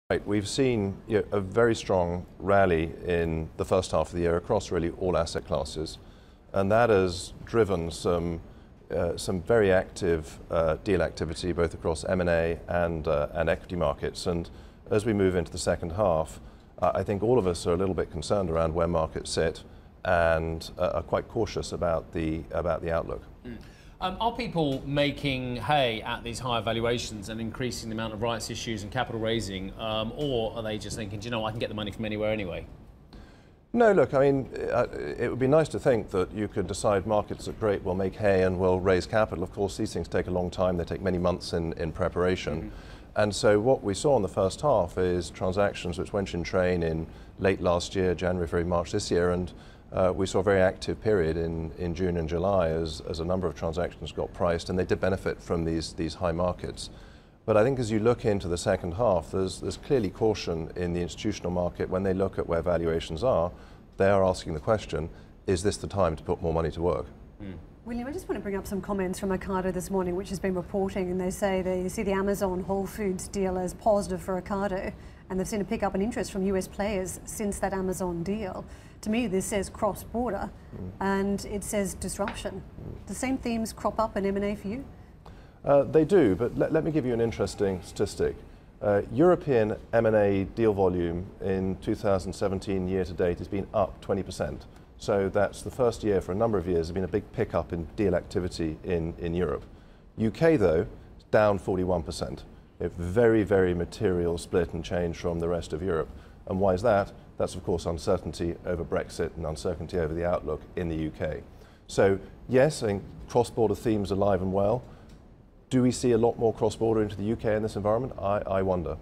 Right, we've seen a very strong rally in the first half of the year across really all asset classes, and that has driven some very active deal activity both across M&A and equity markets. And as we move into the second half, I think all of us are a little bit concerned around where markets sit and are quite cautious about the outlook. Are people making hay at these higher valuations and increasing the amount of rights issues and capital raising, or are they just thinking, do you know, I can get the money from anywhere anyway? No, look, I mean, it would be nice to think that you could decide markets are great, we'll make hay and we'll raise capital. Of course, these things take a long time, they take many months in preparation. And so what we saw in the first half is transactions which went in train in late last year, January, February, March this year, and we saw a very active period in June and July as a number of transactions got priced, and they did benefit from these high markets. But I think as you look into the second half, there's clearly caution in the institutional market. When they look at where valuations are, they are asking the question, is this the time to put more money to work? William, I just want to bring up some comments from Ocado this morning, which has been reporting, and they say they see the Amazon Whole Foods deal as positive for Ocado, and they've seen a pickup in interest from US players since that Amazon deal. To me, this says cross-border, and it says disruption. The same themes crop up in M&A for you? They do, but let me give you an interesting statistic. European M&A deal volume in 2017 year to date has been up 20%. So that's the first year for a number of years. There's been a big pickup in deal activity in Europe. UK, though, is down 41%. A very, very material split and change from the rest of Europe. And why is that? That's, of course, uncertainty over Brexit and uncertainty over the outlook in the UK. So, yes, I think cross-border themes are alive and well. Do we see a lot more cross-border into the UK in this environment? I wonder.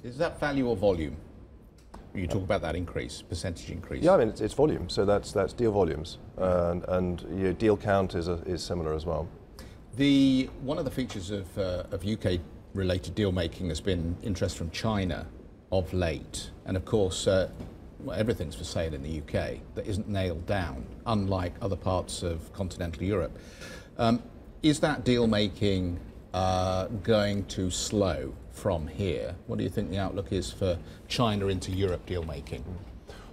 Is that value or volume? You talk about that increase, percentage increase. Yeah, I mean, it's volume, so that's deal volumes. And deal count is similar as well. One of the features of UK-related deal making has been interest from China of late. And of course, everything's for sale in the UK that isn't nailed down, unlike other parts of continental Europe. Is that deal making going to slow from here? What do you think the outlook is for China into Europe deal making?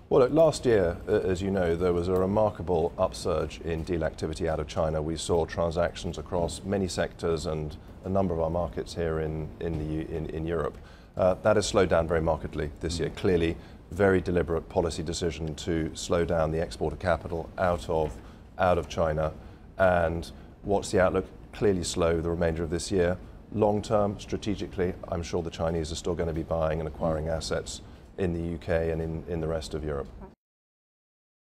Well, look, last year, as you know, there was a remarkable upsurge in deal activity out of China. We saw transactions across many sectors and a number of our markets here in Europe. That has slowed down very markedly this year. Clearly, very deliberate policy decision to slow down the export of capital out of China. And what's the outlook? Clearly slow the remainder of this year. Long term, strategically, I'm sure the Chinese are still going to be buying and acquiring assets in the UK and in the rest of Europe.